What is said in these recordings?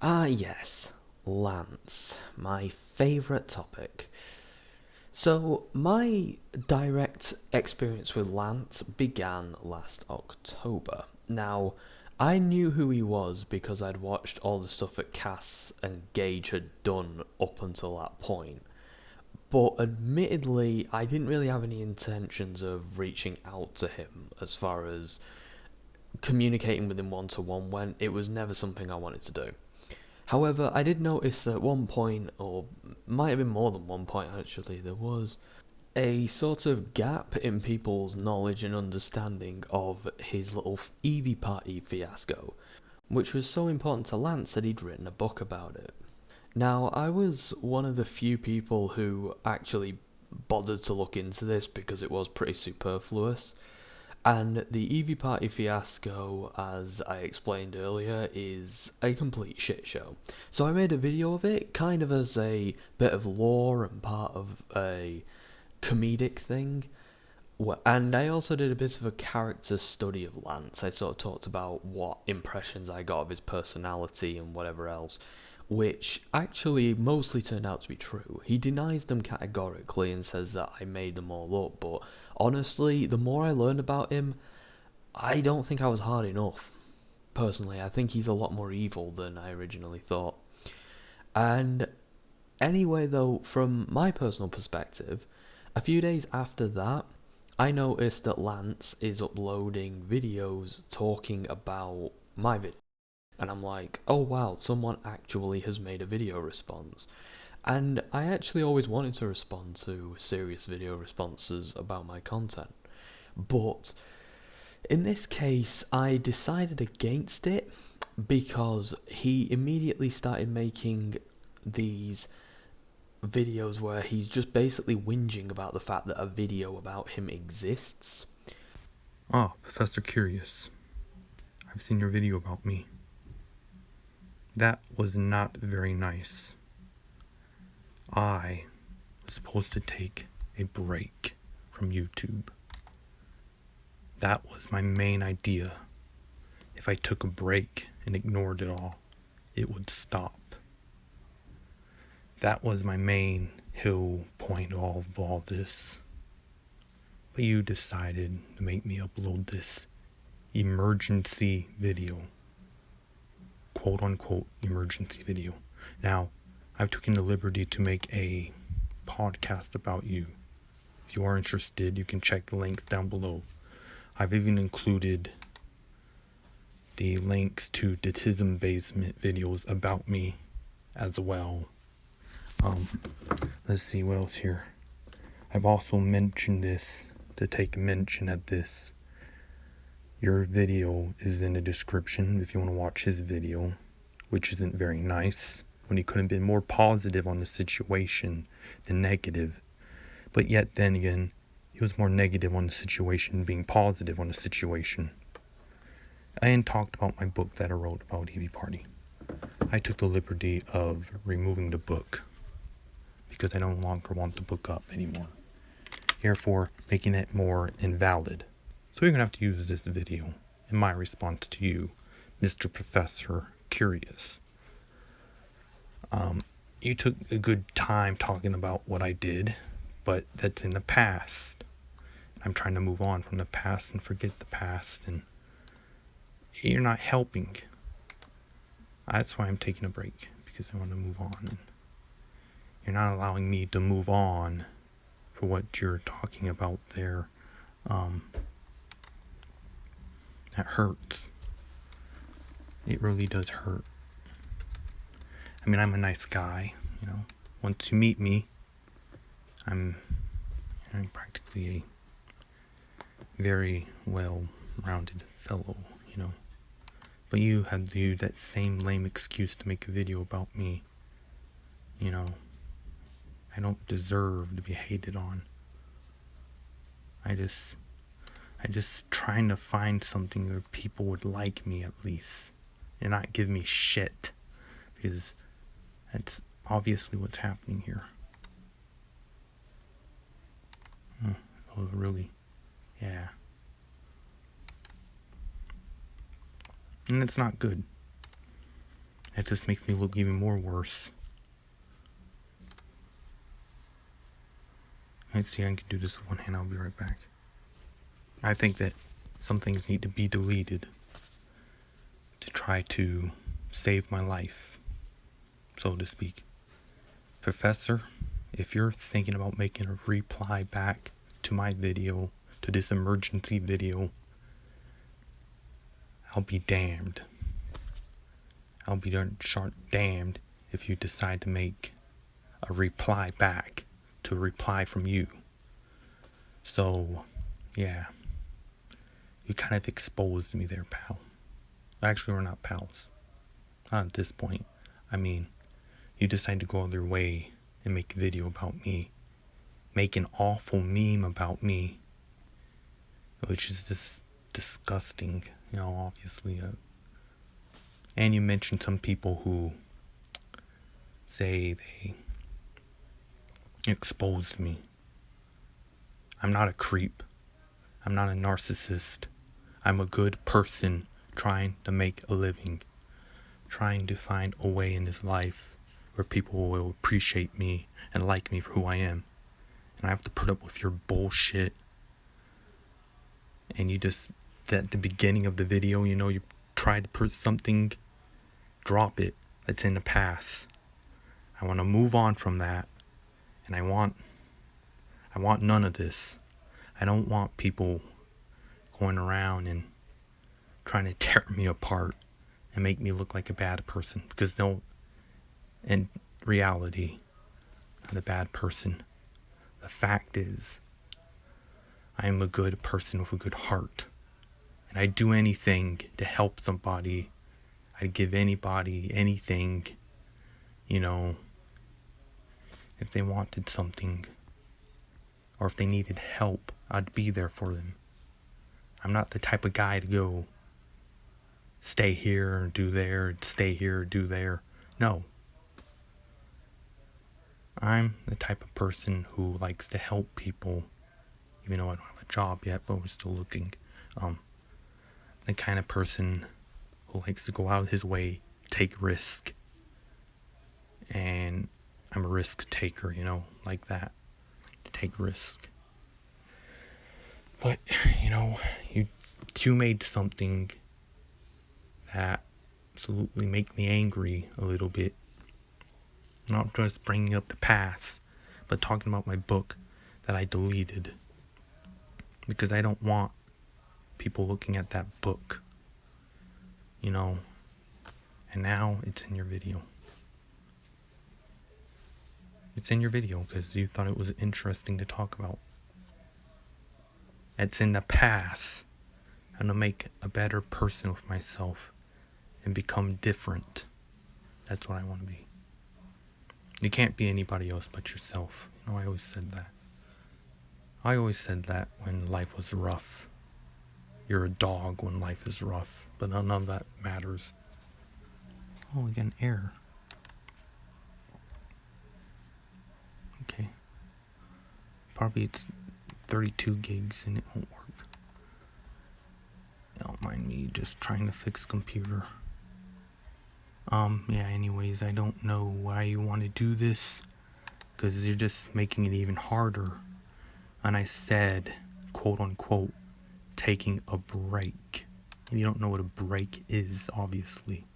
Ah, yes, Lance, my favourite topic. So, my direct experience with Lance began last October. Now, I knew who he was because I'd watched all the stuff that Cass and Gage had done up until that point. But admittedly, I didn't really have any intentions of reaching out to him as far as communicating with him one to one when it was never something I wanted to do. However, I did notice at one point, or might have been more than one point actually, there was a sort of gap in people's knowledge and understanding of his little Eevee party fiasco, which was so important to Lance that he'd written a book about it. Now, I was one of the few people who actually bothered to look into this because it was pretty superfluous. And the Eevee Party fiasco, as I explained earlier, is a complete shit show. So I made a video of it, kind of as a bit of lore and part of a comedic thing. And I also did a bit of a character study of Lance. I sort of talked about what impressions I got of his personality and whatever else, which actually mostly turned out to be true. He denies them categorically and says that I made them all up, but honestly, the more I learned about him, I don't think I was hard enough. Personally, I think he's a lot more evil than I originally thought. And anyway, though, from my personal perspective, a few days after that, I noticed that Lance is uploading videos talking about my video. And I'm like, oh wow, someone actually has made a video response. And I actually always wanted to respond to serious video responses about my content. But in this case, I decided against it because he immediately started making these videos where he's just basically whinging about the fact that a video about him exists. Ah, Professor Curious. I've seen your video about me. That was not very nice. I was supposed to take a break from YouTube. That was my main idea. If I took a break and ignored it all, it would stop. That was my main whole point of all this. But you decided to make me upload this emergency video. Quote unquote emergency video. Now, I've taken the liberty to make a podcast about you. If you are interested, you can check the links down below. I've even included the links to the autism basement videos about me as well. Let's see what else here. I've also mentioned this to take a mention at this. Your video is in the description if you want to watch his video, which isn't very nice when he could have been more positive on the situation than negative. But yet then again, he was more negative on the situation being positive on the situation. I had talked about my book that I wrote about Eevee Party. I took the liberty of removing the book because I no longer want the book up anymore, therefore making it more invalid. So you're going to have to use this video in my response to you, Mr. Professor Curious. You took a good time talking about what I did, but that's in the past. I'm trying to move on from the past and forget the past, and you're not helping. That's why I'm taking a break, because I want to move on. And you're not allowing me to move on for what you're talking about there. That hurts. It really does hurt. I mean, I'm a nice guy, you know. Once you meet me, I'm practically a very well-rounded fellow, you know. But you had to use that same lame excuse to make a video about me. You know, I don't deserve to be hated on. I just trying to find something where people would like me at least, and not give me shit, because that's obviously what's happening here. Oh, really? Yeah. And it's not good. It just makes me look even more worse. Let's see, I can do this with one hand. I'll be right back. I think that some things need to be deleted to try to save my life, so to speak. Professor, if you're thinking about making a reply back to my video, to this emergency video, I'll be damned. I'll be damned if you decide to make a reply back to a reply from you. So, yeah. You kind of exposed me there, pal. Actually, we're not pals. Not at this point. I mean, you decide to go out of your way and make a video about me. Make an awful meme about me. Which is just disgusting, obviously. And you mentioned some people who say they exposed me. I'm not a creep. I'm not a narcissist. I'm a good person trying to make a living. Trying to find a way in this life where people will appreciate me and like me for who I am. And I have to put up with your bullshit. And you just, at the beginning of the video, you try to put something, drop it, that's in the past. I want to move on from that. And I want none of this. I don't want people going around and trying to tear me apart and make me look like a bad person, because in reality, I'm a bad person. The fact is, I am a good person with a good heart, and I'd do anything to help somebody. I'd give anybody anything, if they wanted something, or if they needed help, I'd be there for them. I'm not the type of guy to go stay here or do there, stay here or do there. No. I'm the type of person who likes to help people, even though I don't have a job yet, but we're still looking. The kind of person who likes to go out his way, take risk. And I'm a risk taker, like that. To take risk. But, you made something that absolutely make me angry a little bit. Not just bringing up the past, but talking about my book that I deleted. Because I don't want people looking at that book. And now it's in your video. It's in your video because you thought it was interesting to talk about. It's in the past. I'm going to make a better person of myself and become different. That's what I want to be. You can't be anybody else but yourself. I always said that. I always said that when life was rough. You're a dog when life is rough, but none of that matters. Oh, we got an error. Okay. Probably it's 32 gigs and it won't work. Don't mind me just trying to fix computer. Anyways, I don't know why you want to do this, because you're just making it even harder. And I said, quote unquote, taking a break. You don't know what a break is, obviously.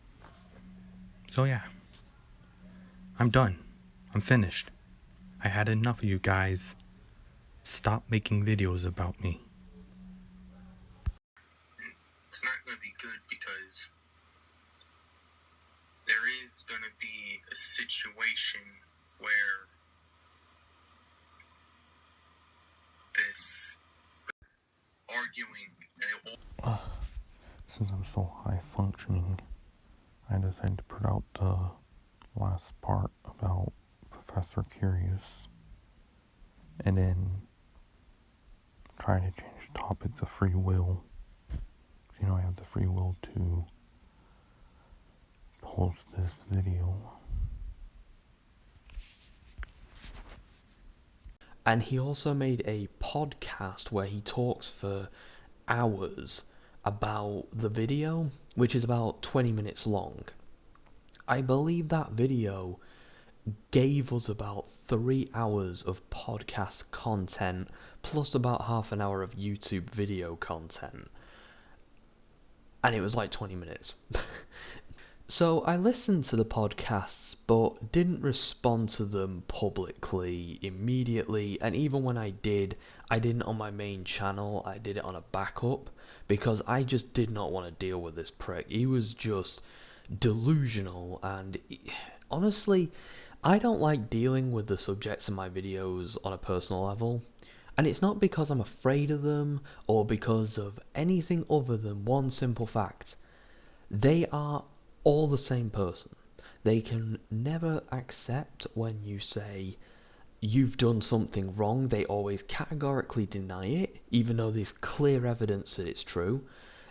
So yeah, I'm done. I'm finished. I had enough of you guys. Stop making videos about me. It's not going to be good because there is going to be a situation where this arguing. Since I'm so high functioning, I decided to put out the last part about Professor Curious and then try to change the topic to free will. I have the free will to post this video. And he also made a podcast where he talks for hours about the video, which is about 20 minutes long. I believe that video gave us about 3 hours of podcast content plus about half an hour of YouTube video content. And it was like 20 minutes. So I listened to the podcasts but didn't respond to them publicly immediately, and even when I didn't on my main channel. I did it on a backup because I just did not want to deal with this prick. He was just delusional, and honestly, I don't like dealing with the subjects in my videos on a personal level. And it's not because I'm afraid of them or because of anything other than one simple fact. They are all the same person. They can never accept when you say you've done something wrong. They always categorically deny it, even though there's clear evidence that it's true.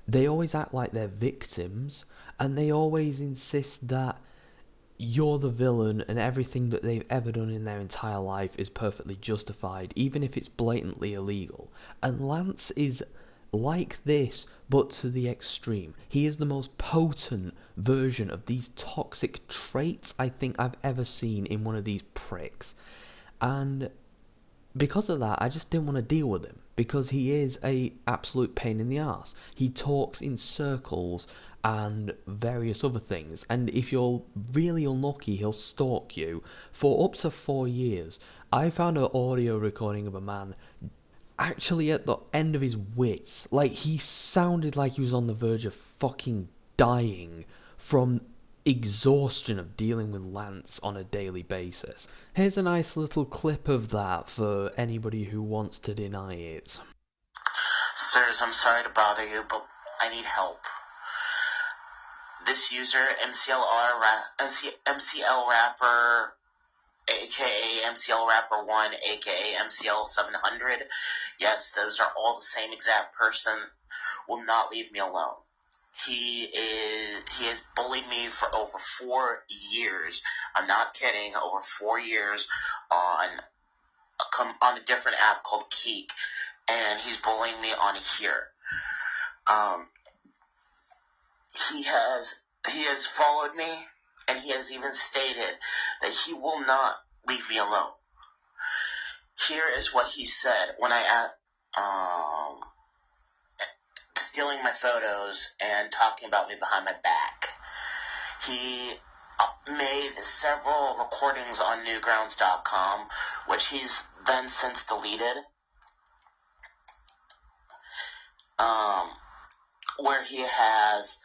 They always act like they're victims, and they always insist that you're the villain and everything that they've ever done in their entire life is perfectly justified, even if it's blatantly illegal. And Lance is like this, but to the extreme. He is the most potent version of these toxic traits I think I've ever seen in one of these pricks. And because of that, I just didn't want to deal with him, because he is a absolute pain in the ass. He talks in circles and various other things, and if you're really unlucky, he'll stalk you for up to 4 years. I found an audio recording of a man actually at the end of his wits. Like, he sounded like he was on the verge of fucking dying from exhaustion of dealing with Lance on a daily basis. Here's a nice little clip of that for anybody who wants to deny it. Sirs, I'm sorry to bother you, but I need help. This user, MCLRapper, aka MCLRapper1, aka MCL700, yes, those are all the same exact person, will not leave me alone. He has bullied me for over 4 years. I'm not kidding, over 4 years on a different app called Keek, and he's bullying me on here. He has followed me, and he has even stated that he will not leave me alone. Here is what he said when I stealing my photos and talking about me behind my back. He made several recordings on newgrounds.com, which he's then since deleted, where he has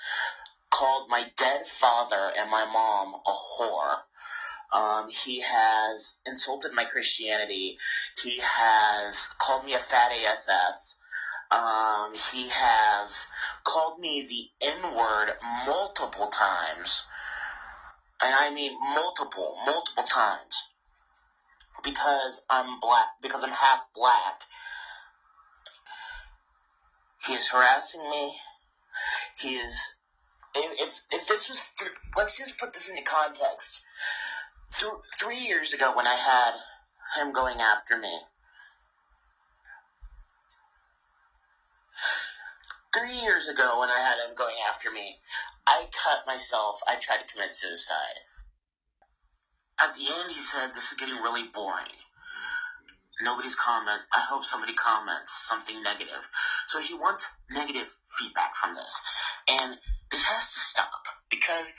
called my dead father and my mom a whore. He has insulted my Christianity. He has called me a fat ASS. He has called me the N-word multiple times. And I mean multiple times. Because I'm half black. He is harassing me. He is... If this was... Let's just put this into context. 3 years ago when I had him going after me... 3 years ago when I had him going after me, I cut myself. I tried to commit suicide. At the end, he said, "This is getting really boring. Nobody's comment. I hope somebody comments something negative." So he wants negative feedback from this. And this has to stop, because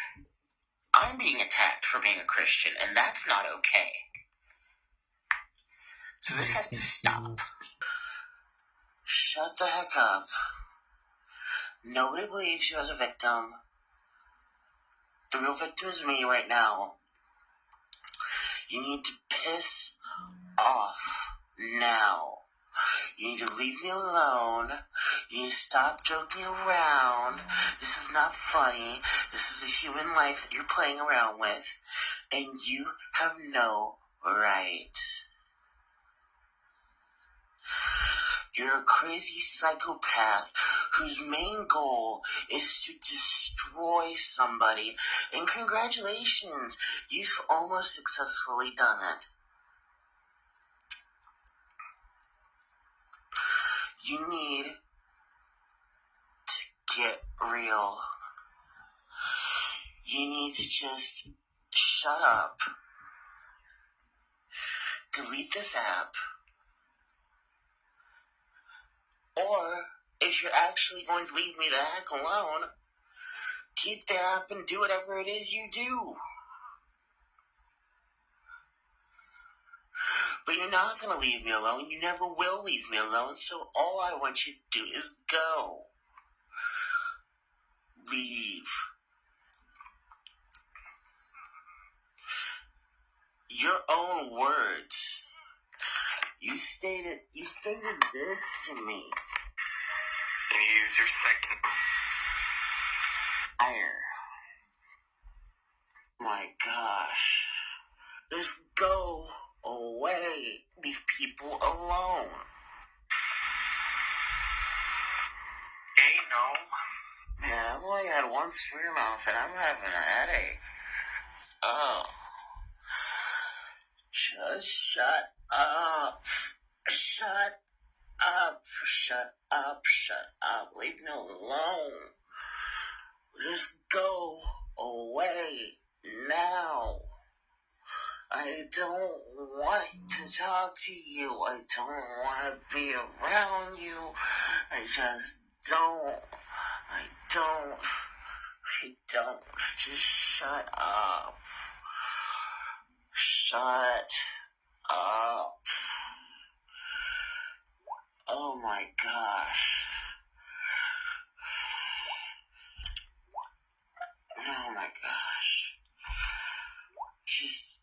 I'm being attacked for being a Christian, and that's not okay. So this has to stop. Shut the heck up. Nobody believes you as a victim. The real victim is me right now. You need to piss off now. You need to leave me alone. You need to stop joking around. This is not funny. This is a human life that you're playing around with. And you have no right. You're a crazy psychopath whose main goal is to destroy somebody. And congratulations, you've almost successfully done it. You need to get real. You need to just shut up, delete this app, or if you're actually going to leave me the heck alone, keep the app and do whatever it is you do. But you're not going to leave me alone. You never will leave me alone, so all I want you to do is go. Leave. Your own words. You stated this to me. And you use your second. Fire. My gosh. Just go away. Leave people alone. Hey, no. Man, I've only had one scream off and I'm having a headache. Oh. Just shut up. Shut up. Shut up. Shut up. Leave me alone. Just go away now. I don't want to talk to you. I don't want to be around you. I just don't. I don't. Just shut up. Shut up. Oh my gosh. Oh my gosh. Just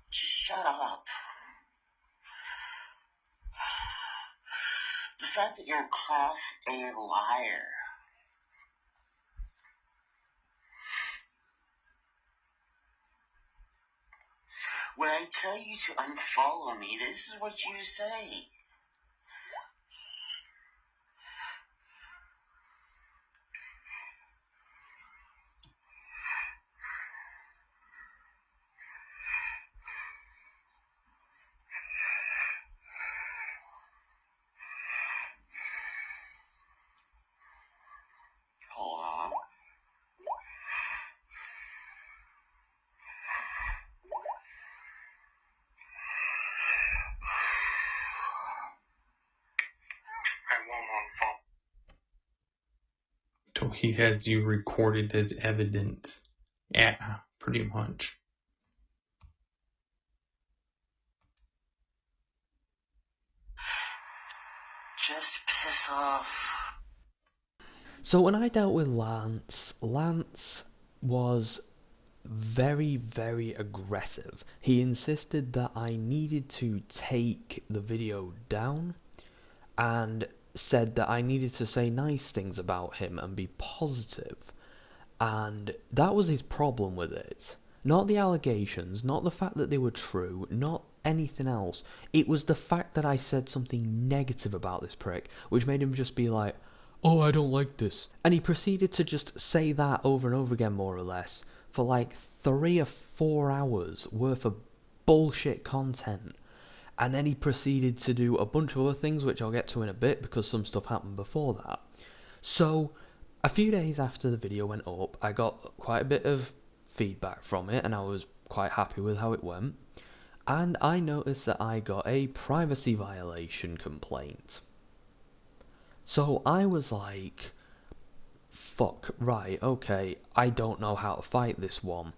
shut up. The fact that you're a class A liar. When I tell you to unfollow me, this is what you say. Hold on. I won't unfollow. So he has you recorded as evidence. Yeah, pretty much. Just piss off. So when I dealt with Lance was very, very aggressive. He insisted that I needed to take the video down and said that I needed to say nice things about him and be positive. And that was his problem with it. Not the allegations, not the fact that they were true, not anything else. It was the fact that I said something negative about this prick, which made him just be like, oh, I don't like this. And he proceeded to just say that over and over again, more or less, for like 3 or 4 hours worth of bullshit content. And then he proceeded to do a bunch of other things, which I'll get to in a bit, because some stuff happened before that. So, a few days after the video went up, I got quite a bit of feedback from it, and I was quite happy with how it went. And I noticed that I got a privacy violation complaint. So I was like, fuck, right, okay, I don't know how to fight this one.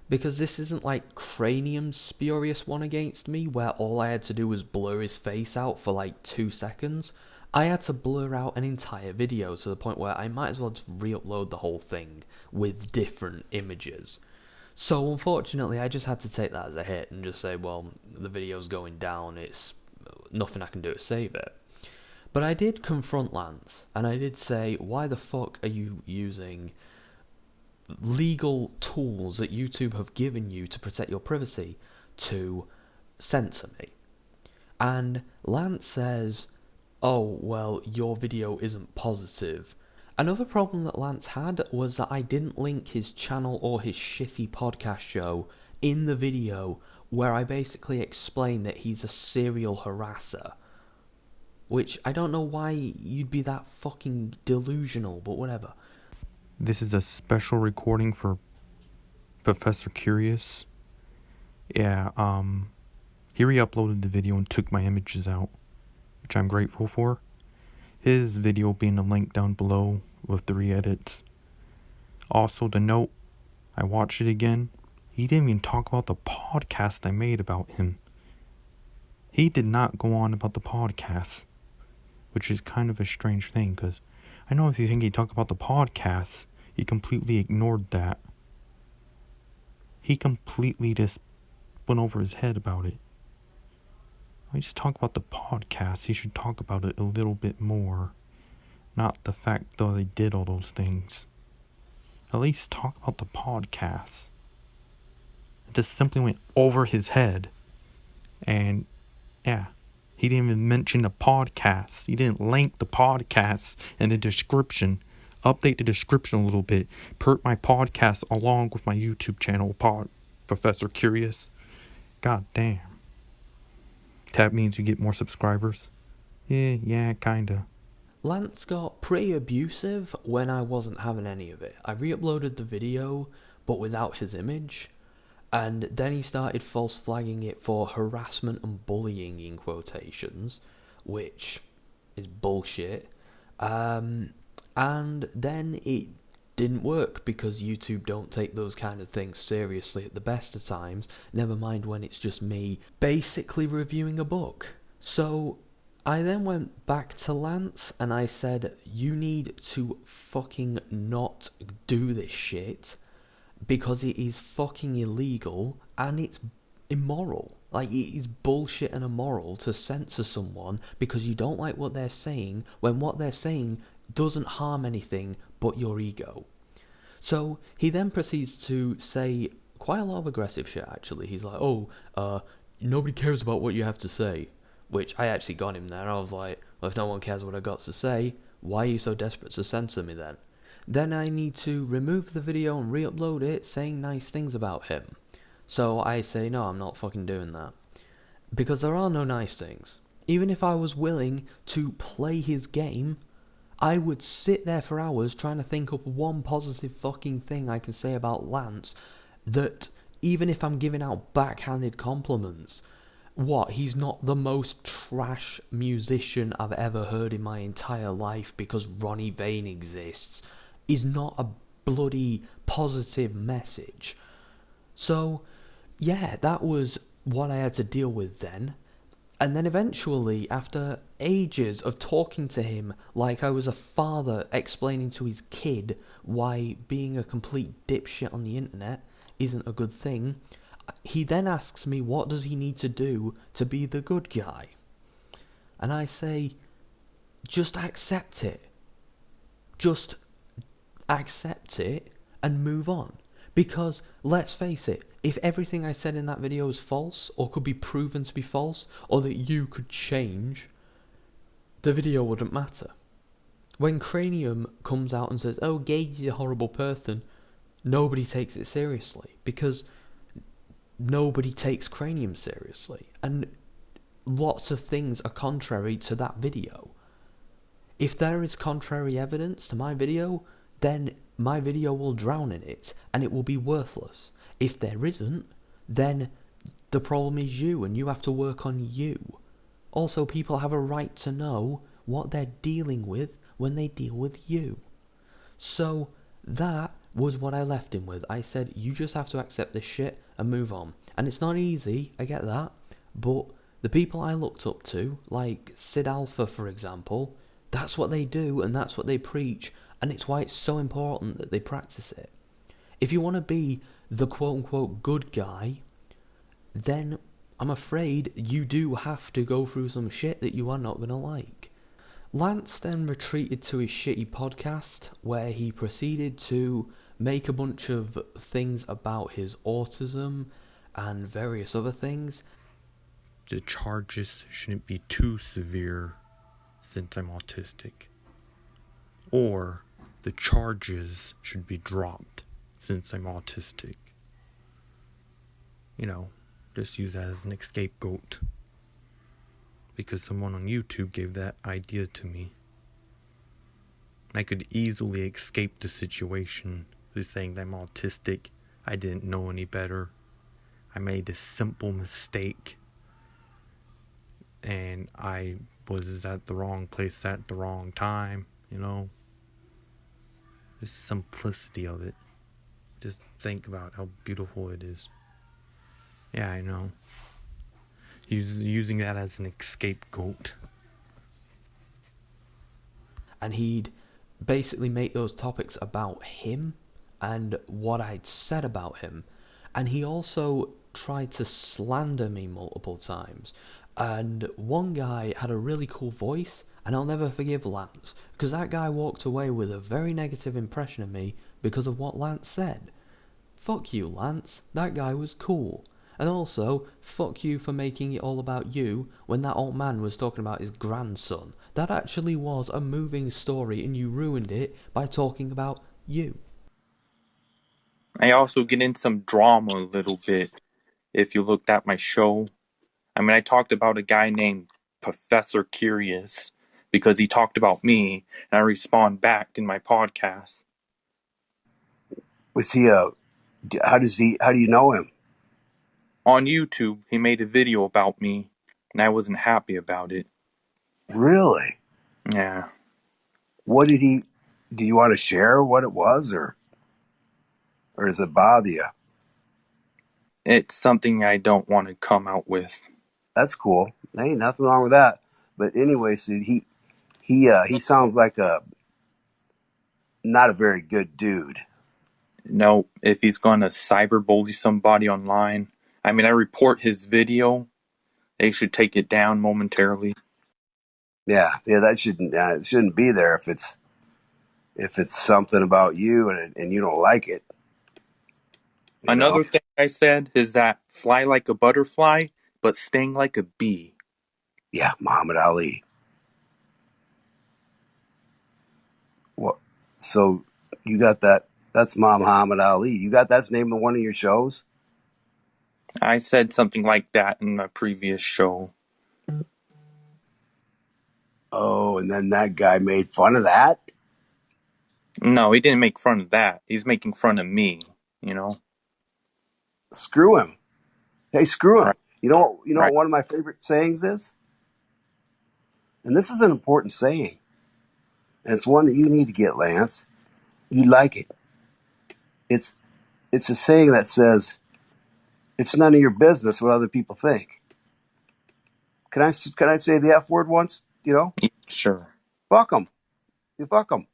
Because this isn't like Cranium's spurious one against me, where all I had to do was blur his face out for like 2 seconds. I had to blur out an entire video to the point where I might as well just re-upload the whole thing with different images. So unfortunately, I just had to take that as a hit and just say, well, the video's going down, it's nothing I can do to save it. But I did confront Lance, and I did say, why the fuck are you using legal tools that YouTube have given you to protect your privacy to censor me? And Lance says, oh, well, your video isn't positive. Another problem that Lance had was that I didn't link his channel or his shitty podcast show in the video where I basically explained that he's a serial harasser. Which, I don't know why you'd be that fucking delusional, but whatever. This is a special recording for Professor Curious. Yeah, here he uploaded the video and took my images out, which I'm grateful for. His video being a link down below with 3 edits. Also, the note, I watched it again. He didn't even talk about the podcast I made about him. He did not go on about the podcast, which is kind of a strange thing, because I know if you think he talked about the podcast, he completely ignored that. He completely just went over his head about it. When you just talk about the podcast, he should talk about it a little bit more. Not the fact that they did all those things. At least talk about the podcast. It just simply went over his head. And yeah, he didn't even mention the podcast. He didn't link the podcast in the description. Update the description a little bit. Put my podcast along with my YouTube channel, Professor Curious. God damn. That means you get more subscribers? Yeah, kinda. Lance got pretty abusive when I wasn't having any of it. I re-uploaded the video, but without his image, and then he started false flagging it for harassment and bullying in quotations, which is bullshit. And then it didn't work because YouTube don't take those kind of things seriously at the best of times, never mind when it's just me basically reviewing a book. So I then went back to Lance and I said, you need to fucking not do this shit because it is fucking illegal and it's immoral. Like, it is bullshit and immoral to censor someone because you don't like what they're saying when what they're saying doesn't harm anything but your ego. So he then proceeds to say quite a lot of aggressive shit, actually. He's like, nobody cares about what you have to say. Which I actually got him there. I was like, well, if no one cares what I got to say, why are you so desperate to censor me then? Then I need to remove the video and re-upload it saying nice things about him. So I say, no, I'm not fucking doing that. Because there are no nice things. Even if I was willing to play his game, I would sit there for hours trying to think up one positive fucking thing I can say about Lance that, even if I'm giving out backhanded compliments, he's not the most trash musician I've ever heard in my entire life because Ronnie Vane exists, is not a bloody positive message. So, yeah, that was what I had to deal with then. And then eventually, after ages of talking to him like I was a father explaining to his kid why being a complete dipshit on the internet isn't a good thing, he then asks me what does he need to do to be the good guy. And I say, just accept it. Just accept it and move on. Because, let's face it, if everything I said in that video is false, or could be proven to be false, or that you could change, the video wouldn't matter. When Cranium comes out and says, oh, Gage is a horrible person, nobody takes it seriously. Because nobody takes Cranium seriously. And lots of things are contrary to that video. If there is contrary evidence to my video, then my video will drown in it, and it will be worthless. If there isn't, then the problem is you, and you have to work on you. Also, people have a right to know what they're dealing with when they deal with you. So, that was what I left him with. I said, you just have to accept this shit and move on. And it's not easy, I get that, but the people I looked up to, like Sid Alpha, for example, that's what they do and that's what they preach, and it's why it's so important that they practice it. If you want to be the quote-unquote good guy, then I'm afraid you do have to go through some shit that you are not going to like. Lance then retreated to his shitty podcast, where he proceeded to make a bunch of things about his autism and various other things. The charges shouldn't be too severe since I'm autistic. Or the charges should be dropped since I'm autistic. You know, just use that as an scapegoat. Because someone on YouTube gave that idea to me. I could easily escape the situation with saying that I'm autistic. I didn't know any better. I made a simple mistake. And I was at the wrong place at the wrong time, you know? The simplicity of it. Just think about how beautiful it is. Yeah, I know. Using that as an scapegoat. And he'd basically make those topics about him and what I'd said about him. And he also tried to slander me multiple times. And one guy had a really cool voice, and I'll never forgive Lance, because that guy walked away with a very negative impression of me because of what Lance said. Fuck you, Lance. That guy was cool. And also, fuck you for making it all about you when that old man was talking about his grandson. That actually was a moving story and you ruined it by talking about you. I also get in some drama a little bit if you looked at my show. I mean, I talked about a guy named Professor Curious because he talked about me, and I respond back in my podcast. Was he how do you know him? On YouTube, he made a video about me, and I wasn't happy about it. Really? Yeah. What did he, do you want to share what it was, or does it bother you? It's something I don't want to come out with. That's cool. There ain't nothing wrong with that. But anyway, so he sounds like not a very good dude. No, if he's gonna cyberbully somebody online, I mean, I report his video, they should take it down momentarily. Yeah, that shouldn't it shouldn't be there if it's something about you and you don't like it. You know? Another thing I said is that fly like a butterfly, but sting like a bee. Yeah, Muhammad Ali. What? So you got that? That's Muhammad Ali. You got that's named in one of your shows? I said something like that in a previous show. Oh, and then that guy made fun of that? No, he didn't make fun of that. He's making fun of me, you know? Screw him. Hey, screw him. Right, You know right. what one of my favorite sayings is? And this is an important saying. And it's one that you need to get, Lance. You like it. It's a saying that says, it's none of your business what other people think. Can I say the F word once? You know? Sure. Fuck them. You fuck them.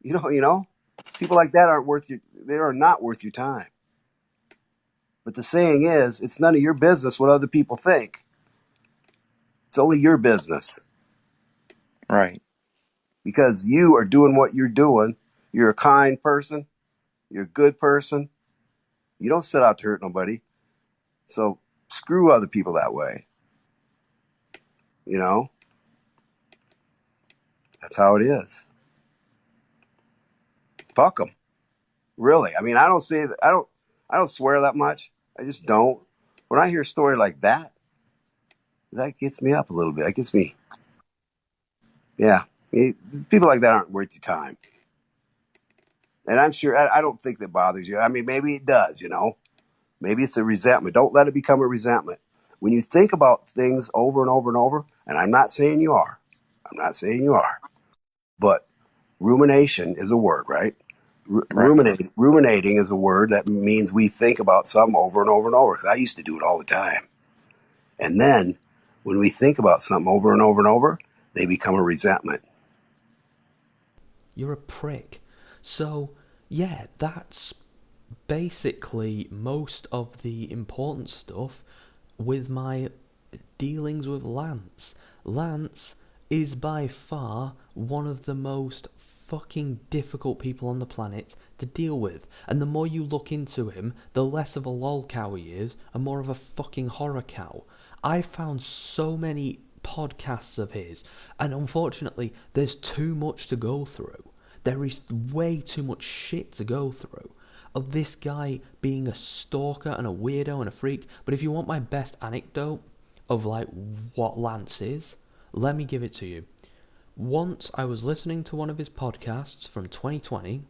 You know? People like that they are not worth your time. But the saying is, it's none of your business what other people think. It's only your business. Right. Because you are doing what you're doing. You're a kind person. You're a good person. You don't set out to hurt nobody. So screw other people that way. You know? That's how it is. Fuck them. Really. I mean, I don't swear that much. I just don't. When I hear a story like that, that gets me up a little bit. That gets me. Yeah. People like that aren't worth your time. And I'm sure, I don't think that bothers you. I mean, maybe it does, you know. Maybe it's a resentment. Don't let it become a resentment. When you think about things over and over and over, and I'm not saying you are. I'm not saying you are. But rumination is a word, right? Right. Ruminating is a word that means we think about something over and over and over. Because I used to do it all the time. And then when we think about something over and over and over, they become a resentment. You're a prick. So, yeah, that's basically most of the important stuff with my dealings with Lance. Lance is by far one of the most fucking difficult people on the planet to deal with. And the more you look into him, the less of a lol cow he is, and more of a fucking horror cow. I found so many podcasts of his, and unfortunately, there's too much to go through. There is way too much shit to go through. Of this guy being a stalker and a weirdo and a freak. But if you want my best anecdote of like what Lance is, let me give it to you. Once I was listening to one of his podcasts from 2020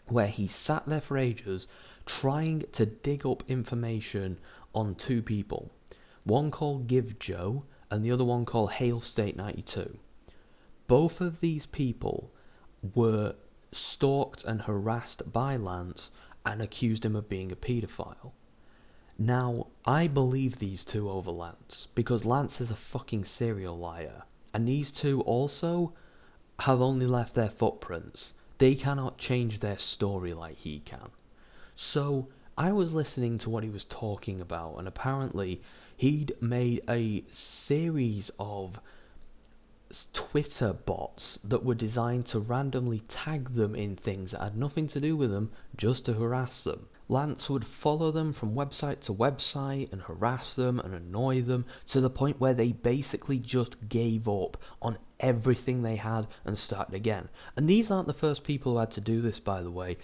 where he sat there for ages trying to dig up information on two people. One called Give Joe and the other one called Hail State 92. Both of these people were stalked and harassed by Lance and accused him of being a paedophile. Now, I believe these two over Lance, because Lance is a fucking serial liar. And these two also have only left their footprints. They cannot change their story like he can. So, I was listening to what he was talking about, and apparently he'd made a series of Twitter bots that were designed to randomly tag them in things that had nothing to do with them, just to harass them. Lance would follow them from website to website and harass them and annoy them to the point where they basically just gave up on everything they had and started again. And these aren't the first people who had to do this, by the way.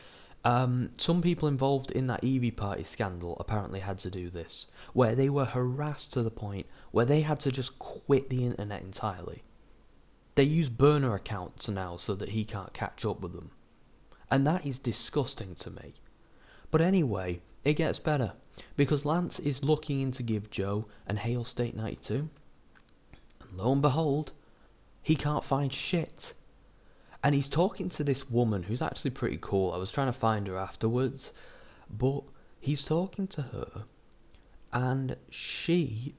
Some people involved in that Evie Party scandal apparently had to do this, where they were harassed to the point where they had to just quit the internet entirely. They use burner accounts now so that he can't catch up with them. And that is disgusting to me. But anyway, it gets better, because Lance is looking into Give Joe and Hail State 92, and lo and behold, he can't find shit. And he's talking to this woman who's actually pretty cool. I was trying to find her afterwards, but he's talking to her, and she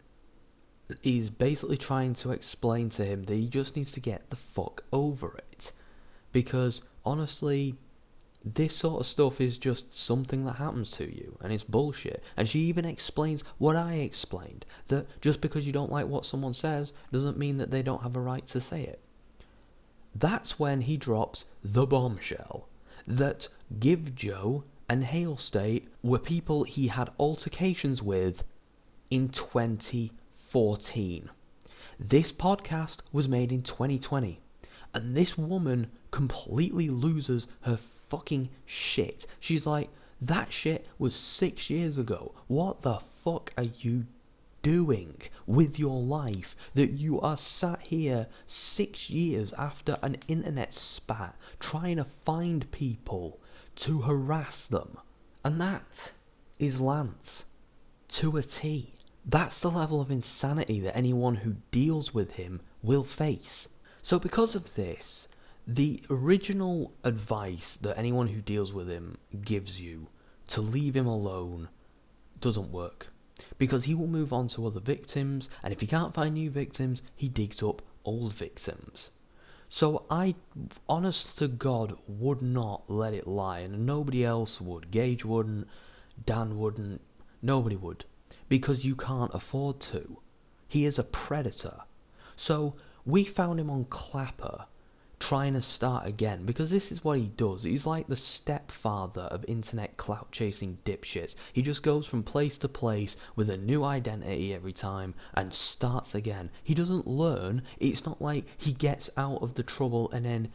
is basically trying to explain to him that he just needs to get the fuck over it. Because, honestly, this sort of stuff is just something that happens to you, and it's bullshit. And she even explains what I explained, that just because you don't like what someone says doesn't mean that they don't have a right to say it. That's when he drops the bombshell that Give Joe and Hail State were people he had altercations with in 2014. This podcast was made in 2020, and this woman completely loses her fucking shit. She's like, that shit was 6 years ago. What the fuck are you doing with your life that you are sat here 6 years after an internet spat trying to find people to harass them? And that is Lance to a T. That's the level of insanity that anyone who deals with him will face. So because of this, the original advice that anyone who deals with him gives you to leave him alone doesn't work. Because he will move on to other victims, and if he can't find new victims, he digs up old victims. So I, honest to God, would not let it lie, and nobody else would. Gage wouldn't, Dan wouldn't, nobody would. Because you can't afford to. He is a predator. So we found him on Clapper, trying to start again, because this is what he does. He's like the stepfather of internet clout chasing dipshits. He just goes from place to place with a new identity every time and starts again. He doesn't learn. It's not like he gets out of the trouble and then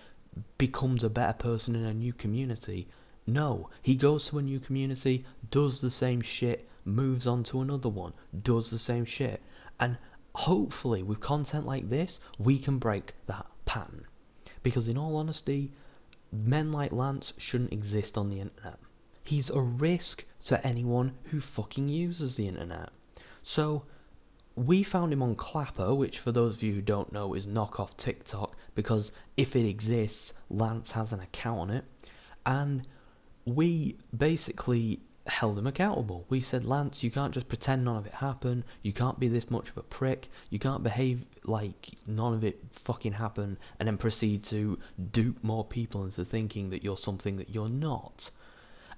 becomes a better person in a new community. No, he goes to a new community, does the same shit, moves on to another one, does the same shit. And hopefully with content like this, we can break that pattern. Because in all honesty, men like Lance shouldn't exist on the internet. He's a risk to anyone who fucking uses the internet. So, we found him on Clapper, which for those of you who don't know is knockoff TikTok, because if it exists, Lance has an account on it. And we basically held him accountable. We said, Lance, you can't just pretend none of it happened. You can't be this much of a prick. You can't behave like none of it fucking happened and then proceed to dupe more people into thinking that you're something that you're not.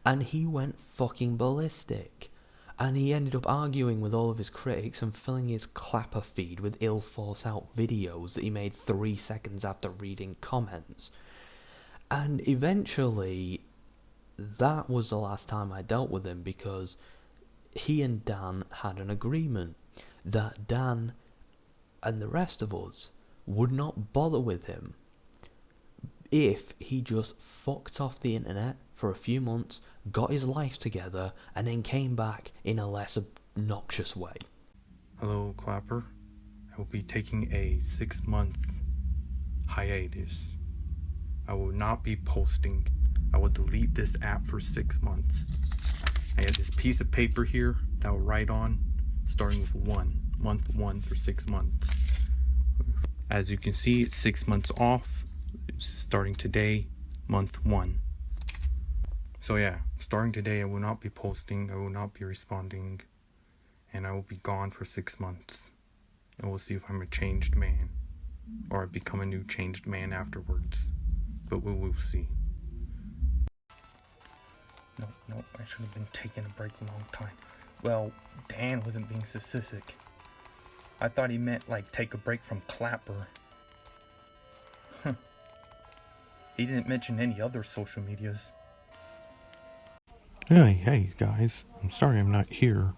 And he went fucking ballistic. And he ended up arguing with all of his critics and filling his Clapper feed with ill force out videos that he made 3 seconds after reading comments. And eventually, that was the last time I dealt with him, because he and Dan had an agreement that Dan and the rest of us would not bother with him if he just fucked off the internet for a few months, got his life together, and then came back in a less obnoxious way. Hello, Clapper. I will be taking a 6-month hiatus. I will not be posting. I will delete this app for 6 months. I have this piece of paper here that I'll write on, starting with month one for 6 months. As you can see, it's 6 months off. It's starting today, month 1. So yeah, starting today, I will not be posting, I will not be responding, and I will be gone for 6 months. And we'll see if I'm a changed man, or I become a new changed man afterwards. But we will see. No, I should have been taking a break a long time. Well, Dan wasn't being specific. I thought he meant like take a break from Clapper. He didn't mention any other social medias. Hey guys, I'm sorry I'm not here.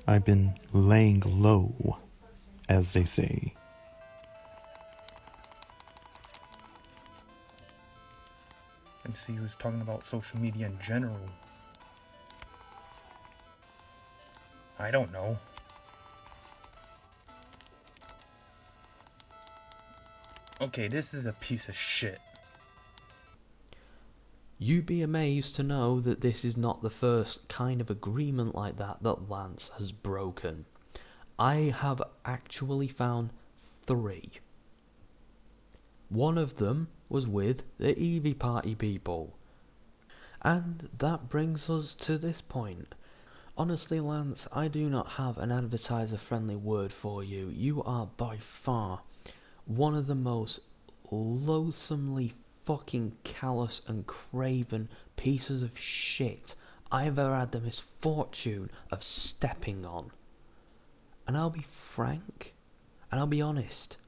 I've been laying low, as they say. And see, he was talking about social media in general. I don't know. Okay, this is a piece of shit. You'd be amazed to know that this is not the first kind of agreement like that Lance has broken. I have actually found 3. One of them was with the Eevee Party people. And that brings us to this point. Honestly, Lance, I do not have an advertiser-friendly word for you. You are by far one of the most loathsomely fucking callous and craven pieces of shit I've ever had the misfortune of stepping on. And I'll be frank, and I'll be honest.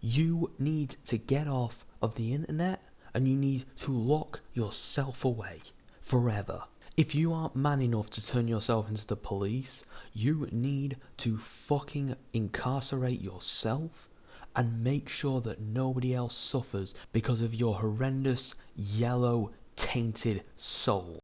You need to get off of the internet, and you need to lock yourself away forever. If you aren't man enough to turn yourself into the police, you need to fucking incarcerate yourself and make sure that nobody else suffers because of your horrendous, yellow, tainted soul.